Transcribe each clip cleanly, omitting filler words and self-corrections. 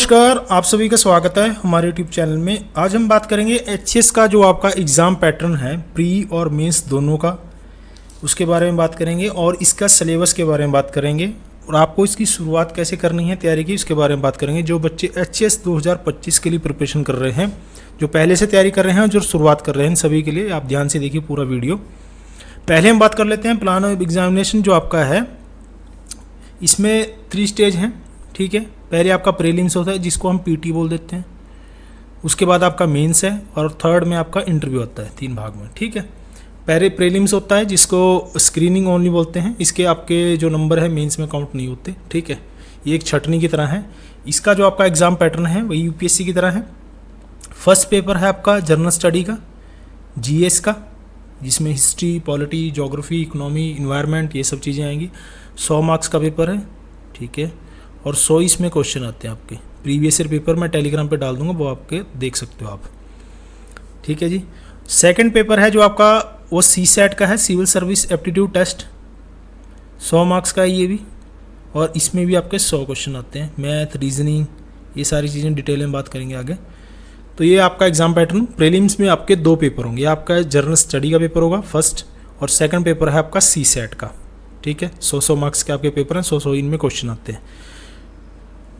नमस्कार, आप सभी का स्वागत है हमारे यूट्यूब चैनल में। आज हम बात करेंगे एचएस का जो आपका एग्ज़ाम पैटर्न है प्री और मेंस दोनों का, उसके बारे में बात करेंगे और इसका सिलेबस के बारे में बात करेंगे और आपको इसकी शुरुआत कैसे करनी है तैयारी की, उसके बारे में बात करेंगे। जो बच्चे एचएस 2025 के लिए प्रिपरेशन कर रहे हैं, जो पहले से तैयारी कर रहे हैं और जो शुरुआत कर रहे हैं, सभी के लिए आप ध्यान से देखिए पूरा वीडियो। पहले हम बात कर लेते हैं प्लान ऑफ एग्जामिनेशन जो आपका है। इसमें 3 स्टेज हैं, ठीक है। पहले आपका प्रीलिम्स होता है जिसको हम पीटी बोल देते हैं, उसके बाद आपका मेंस है और थर्ड में आपका इंटरव्यू होता है 3 भाग में, ठीक है। पहले प्रीलिम्स होता है जिसको स्क्रीनिंग ओनली बोलते हैं, इसके आपके जो नंबर है मेंस में काउंट नहीं होते, ठीक है। ये एक छटनी की तरह है। इसका जो आपका एग्ज़ाम पैटर्न है वही यूपीएससी की तरह है। फर्स्ट पेपर है आपका जनरल स्टडी का, जीएस का, जिसमें history, polity, geography, economy, environment ये सब चीज़ें आएंगी। 100 मार्क्स का पेपर है, ठीक है। और 100 इसमें क्वेश्चन आते हैं आपके। प्रीवियस ईयर पेपर मैं टेलीग्राम पे डाल दूंगा, वो आपके देख सकते हो आप, ठीक है जी। सेकंड पेपर है जो आपका वो सीसैट का है, civil service aptitude test, 100 marks का है ये भी, और इसमें भी आपके 100 क्वेश्चन आते हैं। मैथ, रीजनिंग, ये सारी चीज़ें डिटेल में बात करेंगे आगे। तो ये आपका एग्जाम पैटर्न। प्रीलिम्स में आपके 2 पेपर होंगे, आपका जनरल स्टडी का पेपर होगा फर्स्ट, और सेकंड पेपर है आपका सीसैट का, ठीक है। 100 मार्क्स के आपके पेपर हैं, 100 इनमें क्वेश्चन आते हैं।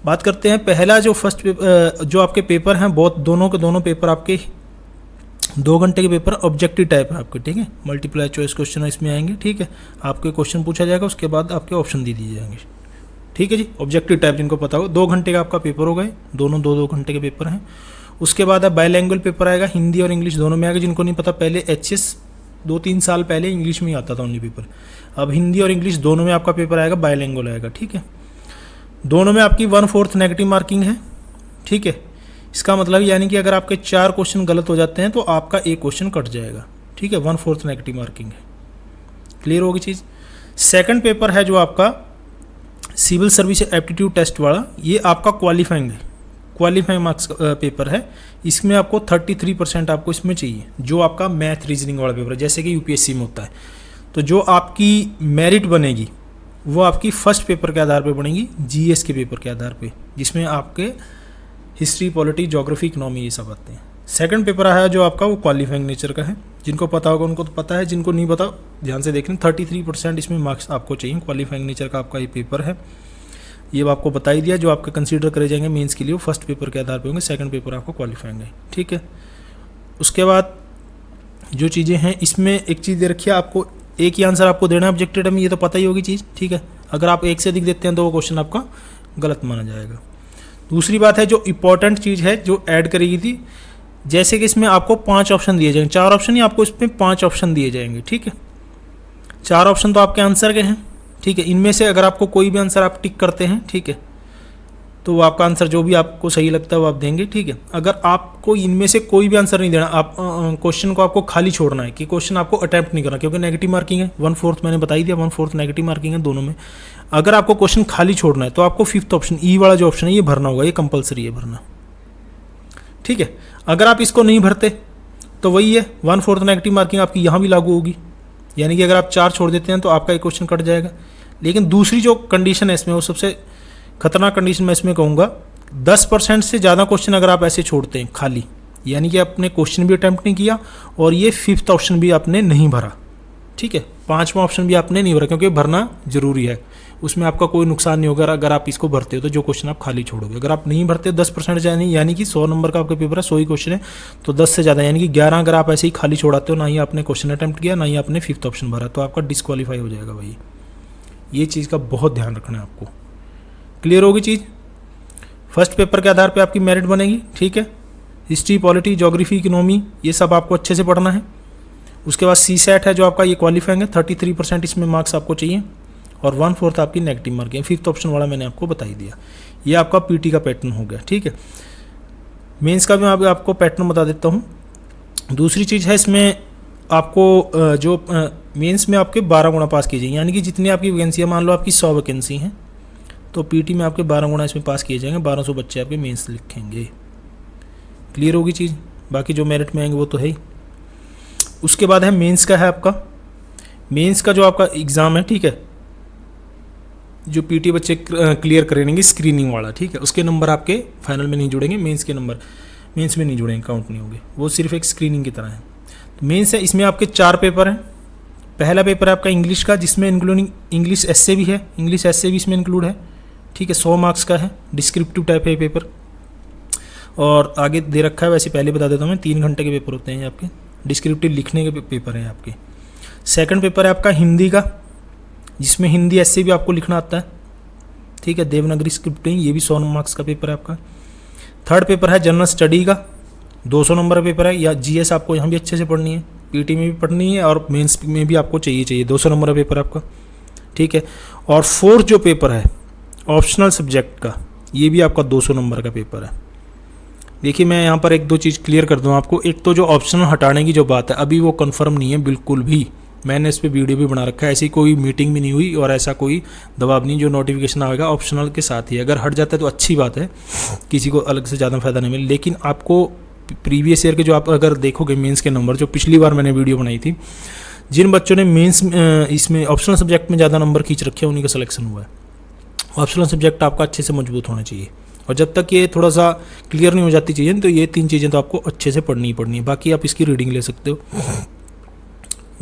बात करते हैं पहला जो फर्स्ट पेपर, जो आपके पेपर हैं बहुत दोनों के दोनों पेपर आपके 2 घंटे के पेपर ऑब्जेक्टिव टाइप है आपके, ठीक है। मल्टीप्लाई चॉइस क्वेश्चन इसमें आएंगे, ठीक है। आपके क्वेश्चन पूछा जाएगा, उसके बाद आपके ऑप्शन दे दिए जाएंगे, ठीक है जी। ऑब्जेक्टिव टाइप जिनको पता हो, 2 घंटे का आपका पेपर होगा, दोनों 2-2 घंटे के पेपर हैं। उसके बाद अब बाइलैंग्वेज पेपर आएगा, हिंदी और इंग्लिश दोनों में आएगा। जिनको नहीं पता, पहले एचएस 2-3 साल पहले इंग्लिश में ही आता था ओनली पेपर, अब हिंदी और इंग्लिश दोनों में आपका पेपर आएगा, बाइलैंग्वेज आएगा, ठीक है। दोनों में आपकी 1/4 नेगेटिव मार्किंग है, ठीक है। इसका मतलब यानी कि अगर आपके 4 क्वेश्चन गलत हो जाते हैं तो आपका 1 क्वेश्चन कट जाएगा, ठीक है। 1/4 नेगेटिव मार्किंग है। क्लियर होगी चीज़। सेकंड पेपर है जो आपका सिविल सर्विस एप्टीट्यूड टेस्ट वाला, ये आपका क्वालिफाइंग है, क्वालिफाइंग मार्क्स पेपर है। इसमें आपको 33% आपको इसमें चाहिए, जो आपका मैथ रीजनिंग वाला पेपर है, जैसे कि यूपीएससी में होता है। तो जो आपकी मेरिट बनेगी वो आपकी फर्स्ट पेपर के आधार पे बनेगी, जीएस के पेपर के आधार पे, जिसमें आपके हिस्ट्री, पॉलिटी, ज्योग्राफी, इकोनॉमी ये सब आते हैं। सेकंड पेपर आया जो आपका वो क्वालिफाइंग नेचर का है, जिनको पता होगा उनको तो पता है, जिनको नहीं पता ध्यान से देख लें। 33% इसमें मार्क्स आपको चाहिए, क्वालिफाइंग नेचर का आपका ये पेपर है। ये आपको बता ही दिया, जो आपके कंसीडर करे जाएंगे मेंस के लिए वो फर्स्ट पेपर के आधार पे होंगे, सेकंड पेपर आपको क्वालिफाइंग है, ठीक है। उसके बाद जो चीज़ें हैं इसमें एक चीज़ दे रखी है, आपको एक ही आंसर आपको देना है ऑब्जेक्टिव में, ये तो पता ही होगी चीज़, ठीक है। अगर आप एक से अधिक देते हैं तो वो क्वेश्चन आपका गलत माना जाएगा। दूसरी बात है जो इंपॉर्टेंट चीज़ है जो ऐड करेगी थी, जैसे कि इसमें आपको 5 ऑप्शन दिए जाएंगे, 4 ऑप्शन ही आपको इसमें 5 ऑप्शन दिए जाएंगे, ठीक है। 4 ऑप्शन तो आपके आंसर के हैं, ठीक है। इनमें से अगर आपको कोई भी आंसर आप टिक करते हैं, ठीक है, तो वो आपका आंसर जो भी आपको सही लगता है वो आप देंगे, ठीक है। अगर आपको इनमें से कोई भी आंसर नहीं देना, आप क्वेश्चन को आपको खाली छोड़ना है कि क्वेश्चन आपको अटैम्प्ट नहीं करना, क्योंकि नेगेटिव मार्किंग है, 1/4 मैंने बता ही दिया, 1/4 नेगेटिव मार्किंग है दोनों में। अगर आपको क्वेश्चन खाली छोड़ना है तो आपको 5th ऑप्शन ई वाला जो ऑप्शन है ये भरना होगा, ये कंपलसरी है भरना, ठीक है। अगर आप इसको नहीं भरते तो वही है, 1/4 नेगेटिव मार्किंग आपकी यहाँ भी लागू होगी, यानी कि अगर आप 4 छोड़ देते हैं तो आपका एक क्वेश्चन कट जाएगा। लेकिन दूसरी जो कंडीशन है इसमें, वो सबसे खतरनाक कंडीशन मैं इसमें कहूँगा, 10% से ज़्यादा क्वेश्चन अगर आप ऐसे छोड़ते हैं खाली, यानी कि आपने क्वेश्चन भी अटैम्प्ट नहीं किया और ये 5th ऑप्शन भी आपने नहीं भरा, ठीक है। 5वां ऑप्शन भी आपने नहीं भरा, क्योंकि भरना जरूरी है, उसमें आपका कोई नुकसान नहीं होगा अगर आप इसको भरते हो तो, जो क्वेश्चन आप खाली छोड़ोगे। अगर आप नहीं भरते 10% यानी कि 100 नंबर का आपका पेपर है, 100 ही क्वेश्चन है, तो 10 से ज़्यादा यानी कि 11 अगर आप ऐसे ही खाली छोड़ाते हो, ना ही आपने क्वेश्चन अटैम्प्ट किया, ना ही आपने 5th ऑप्शन भरा, तो आपका डिस्क्वालीफाई हो जाएगा भाई। ये चीज़ का बहुत ध्यान रखना है आपको। क्लियर होगी चीज़। फर्स्ट पेपर के आधार पे आपकी मेरिट बनेगी, ठीक है। हिस्ट्री, पॉलिटी, ज्योग्राफी, इकोनॉमी ये सब आपको अच्छे से पढ़ना है। उसके बाद सीसैट है जो आपका, ये क्वालिफाइंग है, 33% इसमें मार्क्स आपको चाहिए, और 1/4 आपकी नेगेटिव मार्किंग, 5th ऑप्शन वाला मैंने आपको बता ही दिया। ये आपका पीटी का पैटर्न हो गया, ठीक है। मेंस का भी मैं आपको पैटर्न बता देता हूँ। दूसरी चीज़ है इसमें आपको जो मेंस में आपके 12 गुना पास कीजिए, यानी कि जितनी आपकी वैकेंसी है, मान लो आपकी 100 वैकेंसी हैं तो पीटी में आपके 12 गुना इसमें पास किए जाएंगे, 1200 बच्चे आपके मेंस लिखेंगे। क्लियर होगी चीज़। बाकी जो मेरिट में आएंगे वो तो है ही। उसके बाद है मेंस का, है आपका मेंस का जो आपका एग्ज़ाम है, ठीक है। जो पीटी बच्चे क्लियर करेंगे स्क्रीनिंग वाला, ठीक है, उसके नंबर आपके फाइनल में नहीं जुड़ेंगे, मेंस के नंबर मेंस में नहीं जुड़ेंगे, काउंट नहीं होंगे, वो सिर्फ एक स्क्रीनिंग की तरह है। तो मेंस है, इसमें आपके 4 पेपर हैं। पहला पेपर है आपका इंग्लिश का, जिसमें इंक्लूडिंग इंग्लिश एस्से भी है, इंग्लिश एस्से भी इसमें इंक्लूड है, ठीक है, 100 मार्क्स का है, डिस्क्रिप्टिव टाइप है पेपर। और आगे दे रखा है, वैसे पहले बता देता हूँ मैं, 3 घंटे के पेपर होते हैं आपके, डिस्क्रिप्टिव लिखने के पेपर हैं आपके। सेकंड पेपर है आपका हिंदी का, जिसमें हिंदी एस्से भी आपको लिखना आता है, ठीक है, देवनागरी स्क्रिप्टिंग, ये भी 100 मार्क्स का पेपर है आपका। थर्ड पेपर है जनरल स्टडी का, 200 नंबर का पेपर है, या जीएस आपको यहाँ भी अच्छे से पढ़नी है, पीटी में भी पढ़नी है और मेंस में भी आपको चाहिए 200 नंबर का पेपर आपका, ठीक है। और फोर्थ जो पेपर है ऑप्शनल सब्जेक्ट का, ये भी आपका 200 नंबर का पेपर है। देखिए मैं यहाँ पर 1-2 चीज़ क्लियर कर दूँ आपको। एक तो जो ऑप्शनल हटाने की जो बात है, अभी वो कंफर्म नहीं है बिल्कुल भी, मैंने इस पर वीडियो भी बना रखा है, ऐसी कोई मीटिंग भी नहीं हुई और ऐसा कोई दबाव नहीं, जो नोटिफिकेशन आएगा ऑप्शनल के साथ ही, अगर हट जाता है तो अच्छी बात है, किसी को अलग से ज़्यादा फायदा नहीं मिले। लेकिन आपको प्रीवियस ईयर के जो आप अगर देखोगे मेंस के नंबर, जो पिछली बार मैंने वीडियो बनाई थी, जिन बच्चों ने मेंस इसमें ऑप्शनल सब्जेक्ट में ज़्यादा नंबर खींच रखे हैं उन्हीं का सिलेक्शन हुआ है। ऑप्शनल सब्जेक्ट आपका अच्छे से मजबूत होना चाहिए, और जब तक ये थोड़ा सा क्लियर नहीं हो जाती चीज़ें, तो ये 3 चीज़ें तो आपको अच्छे से पढ़नी ही पढ़नी है। बाकी आप इसकी रीडिंग ले सकते हो।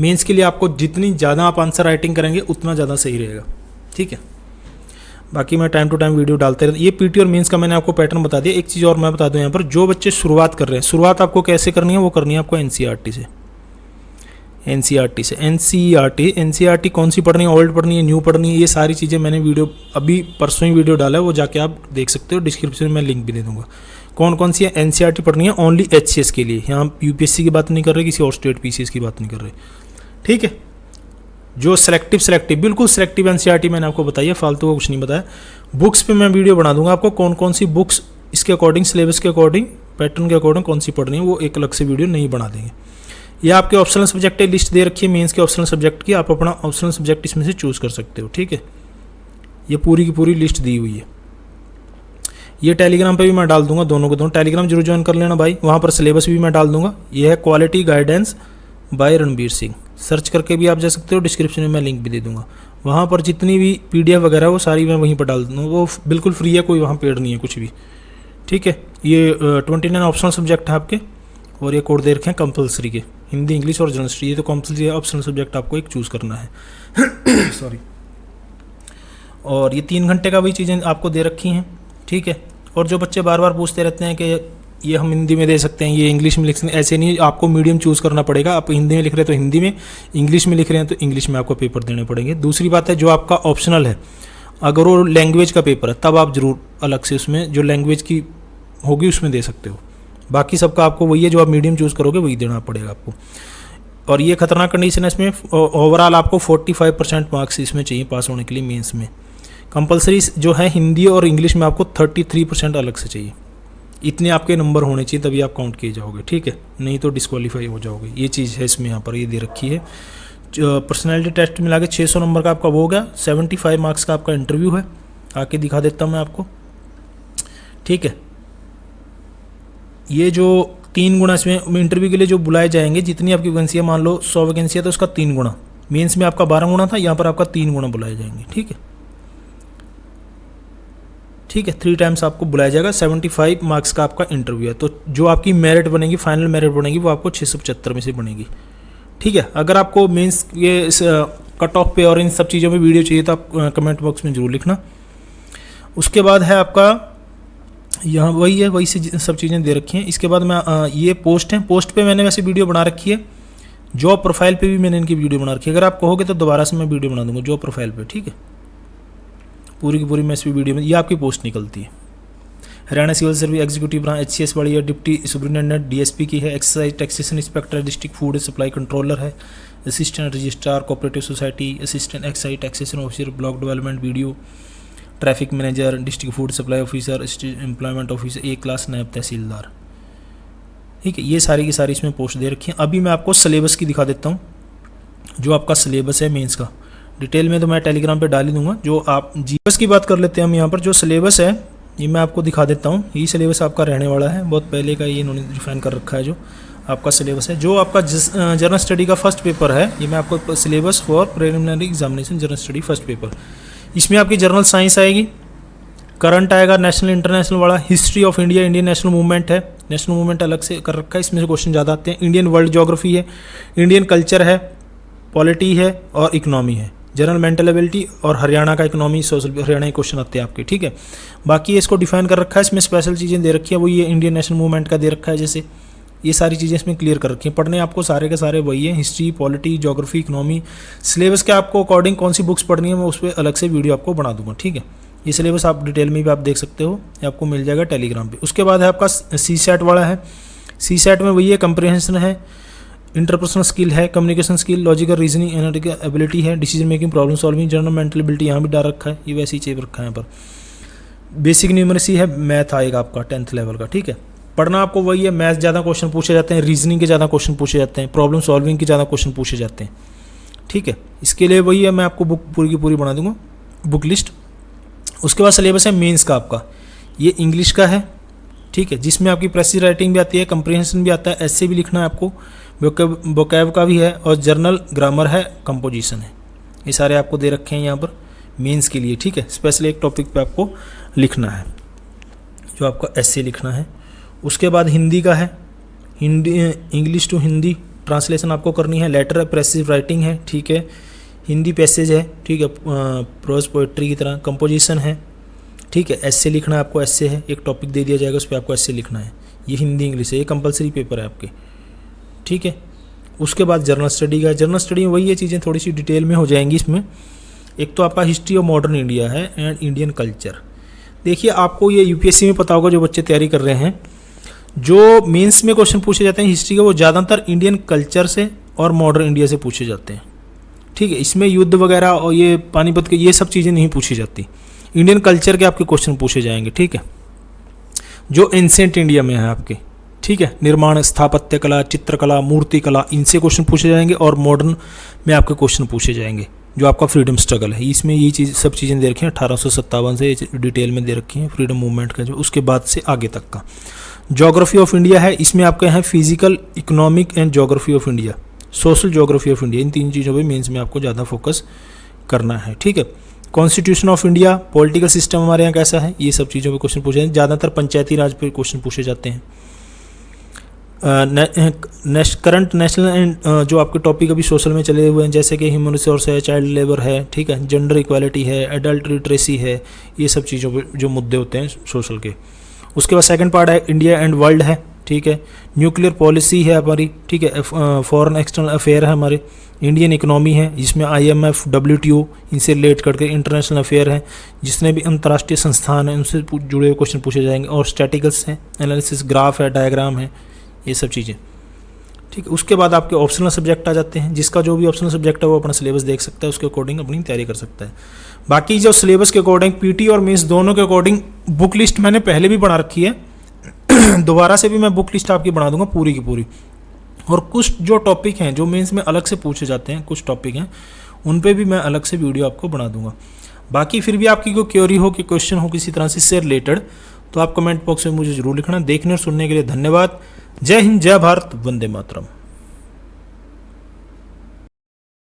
मेंस के लिए आपको जितनी ज़्यादा आप आंसर राइटिंग करेंगे उतना ज़्यादा सही रहेगा, ठीक है। बाकी मैं टाइम टू टाइम वीडियो डालते रहता। ये पीटी और मेंस का मैंने आपको पैटर्न बता दिया। एक चीज़ और मैं बता दूं यहाँ पर, जो बच्चे शुरुआत कर रहे हैं, शुरुआत आपको कैसे करनी है, वो करनी है आपको एनसीईआरटी से। एनसीईआरटी कौन सी पढ़नी है, ओल्ड पढ़नी है, न्यू पढ़नी है, ये सारी चीज़ें मैंने वीडियो अभी परसों ही वीडियो डाला है, वो जाके आप देख सकते हो, डिस्क्रिप्शन में मैं लिंक भी दे दूँगा। कौन कौन सी एनसीईआरटी पढ़नी है ओनली एचसीएस के लिए, यहाँ यूपीएससी की बात नहीं कर रहे, किसी और स्टेट पीसीएस की बात नहीं कर रहे, ठीक है। जो सेलेक्टिव बिल्कुल सेलेक्टिव एनसीईआरटी मैंने आपको बताई है, फालतू को कुछ नहीं बताया। बुक्स पे मैं वीडियो बना दूंगा आपको, कौन कौन सी बुक्स इसके अकॉर्डिंग, सिलेबस के अकॉर्डिंग, पैटर्न के अकॉर्डिंग कौन सी पढ़नी है, वो एक अलग से वीडियो नहीं बना देंगे। ये आपके ऑप्शनल सब्जेक्ट लिस्ट दे रखी है मेंस के ऑप्शनल सब्जेक्ट की, आप अपना ऑप्शनल सब्जेक्ट इसमें से चूज कर सकते हो, ठीक है। ये पूरी की पूरी लिस्ट दी हुई है। ये टेलीग्राम पे भी मैं डाल दूंगा, दोनों को दोनों टेलीग्राम जरूर ज्वाइन कर लेना भाई, वहाँ पर सिलेबस भी मैं डाल दूंगा। ये है quality guidance bye Ranbir Singh, search करके भी आप जा सकते हो, डिस्क्रिप्शन में मैं लिंक भी दे दूंगा। वहाँ पर जितनी भी पीडीएफ वगैरह वो सारी मैं वहीं पर डाल दूँगा, वो बिल्कुल फ्री है, कोई वहाँ पेड नहीं है कुछ भी, ठीक है। ये 29 ऑप्शनल सब्जेक्ट है आपके, और ये कोड दे रखे हैं कंपलसरी के, हिंदी, इंग्लिश और जनरल स्टडी, ये तो कंपलसरी है, ऑप्शनल सब्जेक्ट आपको एक चूज़ करना है सॉरी। और ये 3 घंटे का भी चीज़ें आपको दे रखी हैं, ठीक है। और जो बच्चे बार बार पूछते रहते हैं कि ये हम हिंदी में दे सकते हैं, ये इंग्लिश में लिख सकते हैं, ऐसे नहीं, आपको मीडियम चूज़ करना पड़ेगा। आप हिंदी में लिख रहे हैं तो हिंदी में, इंग्लिश में लिख रहे हैं तो इंग्लिश में आपको पेपर देने पड़ेंगे। दूसरी बात है, जो आपका ऑप्शनल है, अगर वो लैंग्वेज का पेपर है तब आप जरूर अलग से उसमें जो लैंग्वेज की होगी उसमें दे सकते हो। बाकी सबका आपको वही है, जो आप मीडियम चूज़ करोगे वही देना पड़ेगा आपको। और ये खतरनाक कंडीशन है इसमें, ओवरऑल आपको 45% मार्क्स इसमें चाहिए पास होने के लिए मेंस में। कंपलसरी जो है हिंदी और इंग्लिश में आपको 33% अलग से चाहिए। इतने आपके नंबर होने चाहिए तभी आप काउंट किए जाओगे, ठीक है, नहीं तो डिस्क्वालीफाई हो जाओगे। ये चीज़ है इसमें, यहाँ पर ये दे रखी है। पर्सनैलिटी टेस्ट मिला के 600 नंबर का आपका वो हो गया, 75 मार्क्स का आपका इंटरव्यू है, आके दिखा देता हूँ मैं आपको, ठीक है। ये जो 3 गुना इसमें इंटरव्यू के लिए जो बुलाए जाएंगे, जितनी आपकी वैकेंसी है, मान लो 100 वैकेंसी है तो उसका 3 गुना, मेंस में आपका 12 गुना था, यहाँ पर आपका 3 गुना बुलाए जाएंगे, ठीक है, ठीक है। 3 टाइम्स आपको बुलाया जाएगा। 75 मार्क्स का आपका इंटरव्यू है, तो जो आपकी मेरिट बनेगी, फाइनल मेरिट बनेगी, वो आपको 675 में से बनेगी, ठीक है। अगर आपको मेंस के कट ऑफ पे और इन सब चीज़ों में वीडियो चाहिए तो आप कमेंट बॉक्स में जरूर लिखना। उसके बाद है आपका यहाँ वही है, वही से सब चीज़ें दे रखी हैं। इसके बाद मैं ये पोस्ट है, पोस्ट पे मैंने वैसे वीडियो बना रखी है, जॉब प्रोफाइल पे भी मैंने इनकी वीडियो बना रखी है। अगर आप कहोगे तो दोबारा से मैं वीडियो बना दूंगा जॉब प्रोफाइल पे, ठीक है। पूरी की पूरी मैं इस वीडियो में, ये आपकी पोस्ट निकलती है। Haryana civil service executive branch HCS वाली है, डिप्टी सुपरिटेंडेंट डीएसपी की है, excise taxation inspector, district food supply controller है, assistant registrar cooperative society, assistant excise taxation officer, block development video, traffic manager, district food supply officer, employment officer, A class नायब तहसीलदार, ठीक है। ये सारी की सारी इसमें पोस्ट दे रखी है। अभी मैं आपको सिलेबस की दिखा देता हूँ, जो आपका सिलेबस है मेंस का, डिटेल में तो मैं टेलीग्राम पे डाल ही दूंगा। जो आप जीएस की बात कर लेते हैं हम यहाँ पर, जो सिलेबस है ये मैं आपको दिखा देता हूँ। ये सिलेबस आपका रहने वाला है, बहुत पहले का ये इन्होंने डिफाइन कर रखा है। जो आपका सिलेबस है, जो आपका जनरल स्टडी का फर्स्ट पेपर है, ये मैं आपको syllabus for preliminary examination general study first paper, इसमें आपकी जनरल साइंस आएगी, करंट आएगा नेशनल इंटरनेशनल वाला, history of India, Indian national movement है, नेशनल मूवमेंट अलग से कर रखा है, इसमें से क्वेश्चन ज़्यादा आते हैं। इंडियन वर्ल्ड ज्योग्राफी है, इंडियन कल्चर है, पॉलिटी है और इकोनॉमी है, जनरल मेंटल एबिलिटी और हरियाणा का इकोनॉमी सोशल, हरियाणा के क्वेश्चन आते हैं आपके, ठीक है। बाकी इसको डिफाइन कर रखा है, इसमें स्पेशल चीज़ें दे रखी है, वो ये इंडियन नेशनल मूवमेंट का दे रखा है, जैसे ये सारी चीज़ें इसमें क्लियर कर रखी हैं। पढ़ने आपको सारे के सारे वही है, history, polity, geography, economy. Syllabus के आपको अकॉर्डिंग कौन सी बुक्स पढ़नी है मैं उस पर अलग से वीडियो आपको बना दूंगा, ठीक है। ये सिलेबस आप डिटेल में भी आप देख सकते हो, ये आपको मिल जाएगा टेलीग्राम पे। उसके बाद है आपका सी सेट वाला है, सी सेट में वही है, कंप्रीहेंशन है, इंटरपर्सनल स्किल है, communication skill, logical reasoning, analytical ability है, decision making, problem solving, general mental ability यहाँ भी डाल रखा है, ये वैसे ही चेप रखा है यहाँ पर। बेसिक न्यूमरेसी है, मैथ आएगा आपका 10th लेवल का, ठीक है। पढ़ना आपको वही है, मैथ ज़्यादा क्वेश्चन पूछे जाते हैं, रीजनिंग के ज़्यादा क्वेश्चन पूछे जाते हैं, प्रॉब्लम सॉल्विंग के ज़्यादा क्वेश्चन पूछे जाते हैं, ठीक है। इसके लिए वही है, मैं आपको बुक पूरी की पूरी बना दूंगा, बुक लिस्ट। उसके बाद सिलेबस है मेंस का आपका, ये इंग्लिश का है, ठीक है, जिसमें आपकी प्रेसिज राइटिंग भी आती है, कंप्रीहेंशन भी आता है, ऐसे भी लिखना है आपको, वोकैब का भी है और जर्नल ग्रामर है, कंपोजिशन है, ये सारे आपको दे रखे हैं यहाँ पर मेंस के लिए, ठीक है। स्पेशल एक टॉपिक पे आपको लिखना है, जो आपका ऐसे लिखना है। उसके बाद हिंदी का है, Hindi English to Hindi translation आपको करनी है, लेटर है, प्रेसिव राइटिंग है, ठीक है, हिंदी पैसेज है, ठीक है, प्रोज पोइट्री की तरह, कंपोजिशन है, ठीक है, ऐसे लिखना है आपको, ऐसे है, एक टॉपिक दे दिया जाएगा उस पर आपको ऐसे लिखना है, ये हिंदी इंग्लिश है, ये कंपलसरी पेपर है आपके, ठीक है। उसके बाद जर्नल स्टडी का, जर्नल स्टडी में वही ये चीज़ें थोड़ी सी डिटेल में हो जाएंगी इसमें। एक तो आपका हिस्ट्री ऑफ मॉडर्न इंडिया है एंड इंडियन कल्चर। देखिए आपको ये यूपीएससी में पता होगा, जो बच्चे तैयारी कर रहे हैं, जो मेंस में क्वेश्चन पूछे जाते हैं हिस्ट्री के, वो ज़्यादातर इंडियन कल्चर से और मॉडर्न इंडिया से पूछे जाते हैं, ठीक है। इसमें युद्ध वगैरह और ये पानीपत के ये सब चीज़ें नहीं पूछी जाती, इंडियन कल्चर के आपके क्वेश्चन पूछे जाएंगे, ठीक है, जो एंसेंट इंडिया में है आपके, ठीक है। निर्माण, स्थापत्य कला, चित्रकला, मूर्ति कला, इनसे क्वेश्चन पूछे जाएंगे और मॉडर्न में आपके क्वेश्चन पूछे जाएंगे, जो आपका फ्रीडम स्ट्रगल है, इसमें ये चीज़ सब चीज़ें दे रखी हैं, 1857 से डिटेल में दे रखी हैं फ्रीडम मूवमेंट का, जो उसके बाद से आगे तक का। ज्योग्राफी ऑफ इंडिया है, इसमें आपके हैं physical, economic and geography of India, social geography of India, इन तीन चीज़ों पे मेंस में आपको ज़्यादा फोकस करना है, ठीक है। Constitution of India, political system हमारे यहाँ कैसा है, ये सब चीज़ों पे क्वेश्चन पूछे जाते हैं, ज़्यादातर पंचायती राज पे क्वेश्चन पूछे जाते हैं। करंट नेशनल एंड जो आपके टॉपिक अभी सोशल में चले हुए हैं, जैसे कि ह्यूमन रिसोर्स है, चाइल्ड लेबर है, ठीक है, जेंडर इक्वालिटी है, एडल्ट लिटरेसी है, ये सब चीज़ों पे जो मुद्दे होते हैं सोशल के। उसके बाद सेकंड पार्ट है इंडिया एंड वर्ल्ड है, ठीक है, न्यूक्लियर पॉलिसी है हमारी, ठीक है, फॉरेन एक्सटर्नल अफेयर है हमारे, इंडियन इकोनॉमी है, जिसमें IMF, WTO इनसे रिलेट करके इंटरनेशनल अफेयर है, जितने भी अंतर्राष्ट्रीय संस्थान हैं उनसे जुड़े हुए क्वेश्चन पूछे जाएंगे, और स्टैटिकल्स हैं, एनालिसिस, ग्राफ है, डायग्राम है, ये सब चीज़ें, ठीक है। उसके बाद आपके ऑप्शनल सब्जेक्ट आ जाते हैं, जिसका जो भी ऑप्शनल सब्जेक्ट है वो अपना सिलेबस देख सकता है, उसके अकॉर्डिंग अपनी तैयारी कर सकता है। बाकी जो सिलेबस के अकॉर्डिंग पीटी और मेंस दोनों के अकॉर्डिंग बुक लिस्ट मैंने पहले भी बना रखी है, दोबारा से भी मैं बुक लिस्ट आपकी बना दूंगा पूरी की पूरी। और कुछ जो टॉपिक हैं जो मेंस में अलग से पूछे जाते हैं, कुछ टॉपिक हैं उन पे भी मैं अलग से वीडियो आपको बना दूंगा। बाकी फिर भी आपकी कोई क्वेरी हो कि क्वेश्चन हो किसी तरह से इससे रिलेटेड, तो आप कमेंट बॉक्स में मुझे जरूर लिखना। देखने और सुनने के लिए धन्यवाद। जय हिंद, जय भारत, वंदे मातरम।